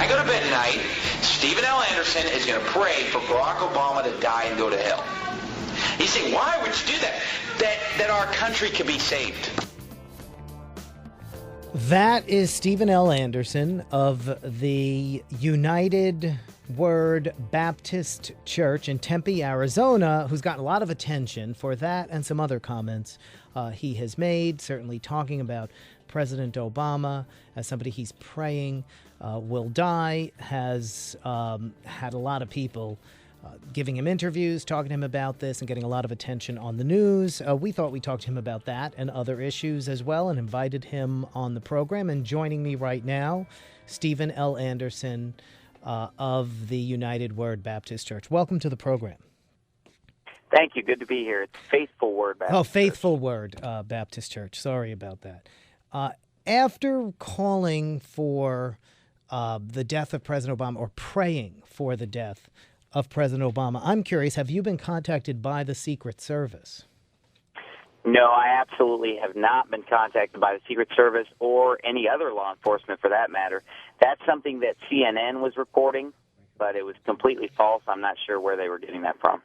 I go to bed at night, Stephen L. Anderson is going to pray for Barack Obama to die and go to hell. He's saying, why would you do that? That our country could be saved. That is Stephen L. Anderson of the United Word Baptist Church in Tempe, Arizona, who's gotten a lot of attention for that and some other comments he has made, certainly talking about President Obama as somebody he's praying will die, has had a lot of people giving him interviews, talking to him about this, and getting a lot of attention on the news. We thought we'd talk to him about that and other issues as well, and invited him on the program. And joining me right now, Stephen L. Anderson of the United Word Baptist Church. Welcome to the program. Thank you. Good to be here. It's Faithful Word Baptist Church. Faithful Word Baptist Church. Sorry about that. After calling for the death of President Obama, or praying for the death of President Obama, I'm curious, have you been contacted by the Secret Service? No, I absolutely have not been contacted by the Secret Service or any other law enforcement for that matter. That's something that CNN was reporting, but it was completely false. I'm not sure where they were getting that from.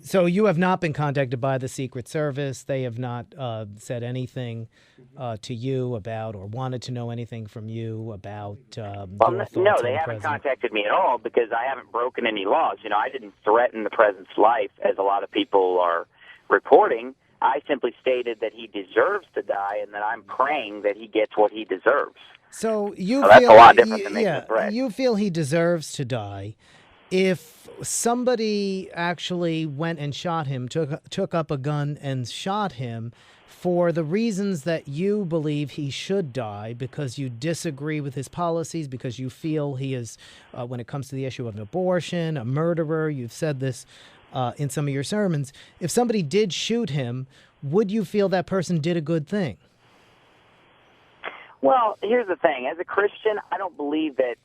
So you have not been contacted by the Secret Service. They have not said anything to you about, or wanted to know anything from you about your thoughts no, on they the haven't president? contacted me at all because I haven't broken any laws. You know, I didn't threaten the president's life, as a lot of people are reporting. I simply stated that he deserves to die and that I'm praying that he gets what he deserves. So you So feel that's a lot different than making a threat. You feel he deserves to die. If somebody actually went and shot him, took up a gun and shot him for the reasons that you believe he should die, because you disagree with his policies, because you feel he is, when it comes to the issue of abortion, a murderer, you've said this in some of your sermons, if somebody did shoot him, would you feel that person did a good thing? Well, here's the thing. As a Christian, I don't believe that,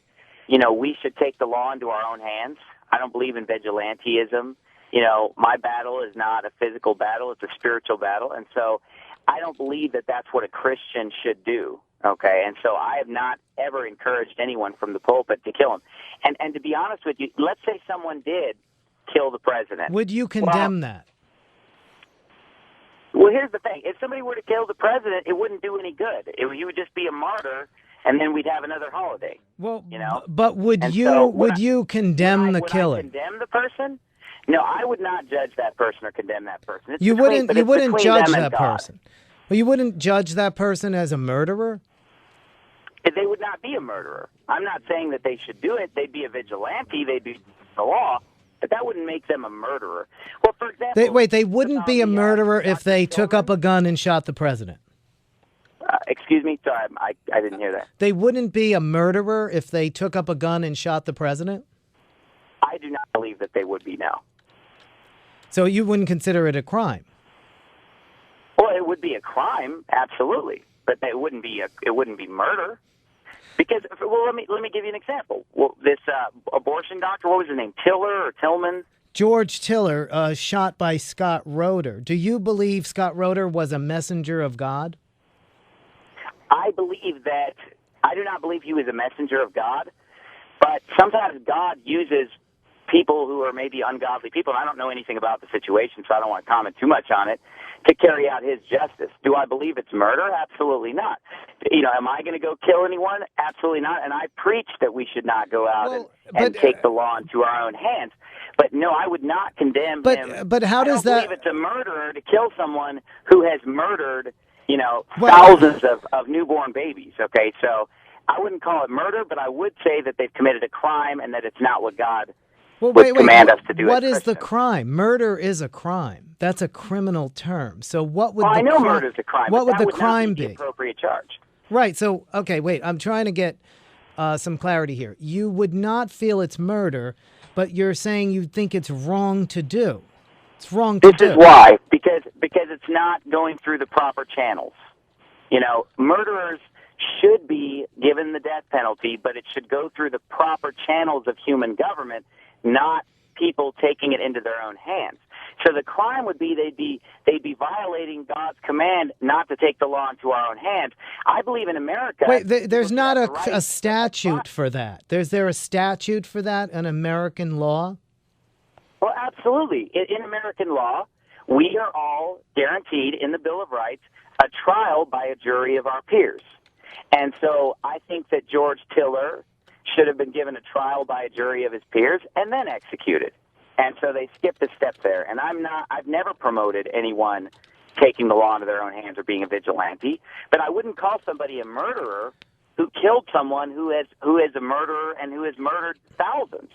we should take the law into our own hands. I don't believe in vigilantism. My battle is not a physical battle. It's a spiritual battle. And so I don't believe that that's what a Christian should do. Okay. And so I have not ever encouraged anyone from the pulpit to kill him. And to be honest with you, let's say someone did kill the president. Would you condemn that? Well, here's the thing. If somebody were to kill the president, it wouldn't do any good. He would just be a martyr, and then we'd have another holiday. Well, but would you condemn the killing? Would I condemn the person? No, I would not judge that person or condemn that person. You wouldn't judge that person. Well, you wouldn't judge that person as a murderer? They would not be a murderer. I'm not saying that they should do it. They'd be a vigilante. They'd be the law. But that wouldn't make them a murderer. Well, for example... They wouldn't be a murderer if they took up a gun and shot the president. Excuse me? Sorry, I didn't hear that. They wouldn't be a murderer if they took up a gun and shot the president? I do not believe that they would be, no. So you wouldn't consider it a crime? Well, it would be a crime, absolutely. But it wouldn't be murder. Because, well, let me give you an example. Well, this abortion doctor, what was his name, Tiller or Tillman? George Tiller, shot by Scott Roeder. Do you believe Scott Roeder was a messenger of God? I do not believe he was a messenger of God, but sometimes God uses people who are maybe ungodly people, and I don't know anything about the situation, so I don't want to comment too much on it, to carry out his justice. Do I believe it's murder? Absolutely not. Am I going to go kill anyone? Absolutely not. And I preach that we should not go out and take the law into our own hands. But no, I would not condemn him. But how does that... I don't believe it's a murderer to kill someone who has murdered, thousands of newborn babies. Okay, so I wouldn't call it murder, but I would say that they've committed a crime and that it's not what God would command us to do. What is the crime? Murder is a crime. That's a criminal term. So what would I know murder is a crime. What would the would crime not be? The appropriate charge. Right. So, okay, wait. I'm trying to get some clarity here. You would not feel it's murder, but you're saying you think it's wrong to do. It's wrong to do. This is why. Because it's not going through the proper channels. Murderers should be given the death penalty, but it should go through the proper channels of human government, not people taking it into their own hands. So the crime would be they'd be violating God's command not to take the law into our own hands. I believe in America. Wait, there's not a statute for that. Is there a statute for that, an American law? Well, absolutely. In American law, we are all guaranteed in the Bill of Rights a trial by a jury of our peers. And so I think that George Tiller should have been given a trial by a jury of his peers and then executed. And so they skipped a step there. And I've never promoted anyone taking the law into their own hands or being a vigilante, but I wouldn't call somebody a murderer who killed someone who is a murderer and who has murdered thousands.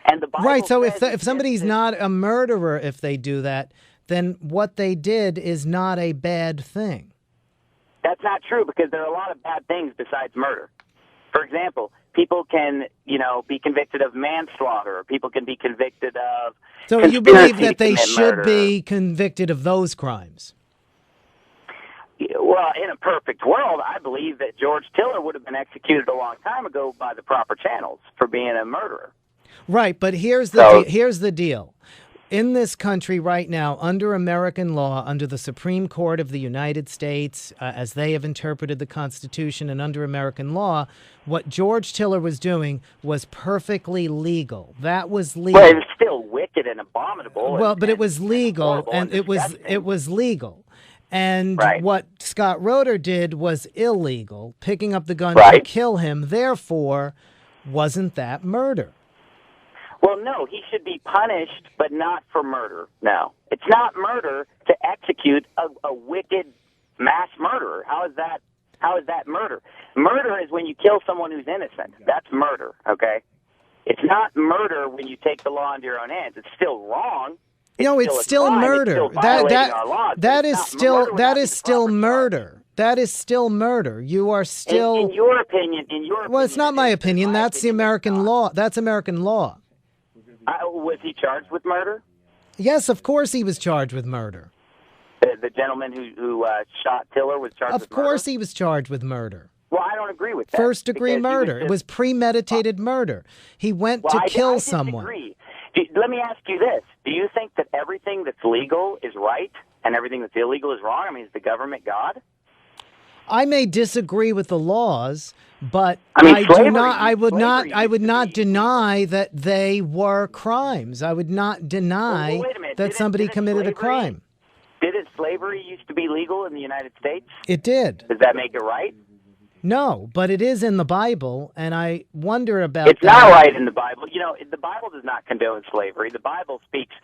And the Bible right, so says if somebody's not a murderer if they do that, then what they did is not a bad thing. That's not true, because there are a lot of bad things besides murder. For example, people can, be convicted of manslaughter, or people can be convicted of So you believe that they should be convicted of those crimes? Well, in a perfect world, I believe that George Tiller would have been executed a long time ago by the proper channels for being a murderer. Right, but here's the deal. In this country right now, under American law, under the Supreme Court of the United States, as they have interpreted the Constitution and under American law, what George Tiller was doing was perfectly legal. That was legal. Well, it was still wicked and abominable. Well, but it was legal, and it was legal. And what Scott Roeder did was illegal, picking up the gun to kill him. Therefore, wasn't that murder? Well, no, he should be punished, but not for murder. No. It's not murder to execute a wicked mass murderer. How is that murder? Murder is when you kill someone who's innocent. That's murder, okay? It's not murder when you take the law into your own hands. It's still wrong. It's still murder. That is still murder. That is still murder. You are still... In your opinion... Well, it's not my opinion. That's the American law. That's American law. Was he charged with murder? Yes, of course he was charged with murder. The gentleman who shot Tiller was charged with murder? Of course he was charged with murder. Well, I don't agree with that. First-degree murder. It was premeditated murder. He went to kill someone. I disagree. Let me ask you this. Do you think that everything that's legal is right and everything that's illegal is wrong? I mean, is the government God? I may disagree with the laws, but I would not deny that they were crimes. I would not deny that somebody committed a crime. Didn't slavery used to be legal in the United States? It did. Does that make it right? No, but it is in the Bible, and I wonder about It's not right in the Bible. The Bible does not condone slavery. The Bible speaks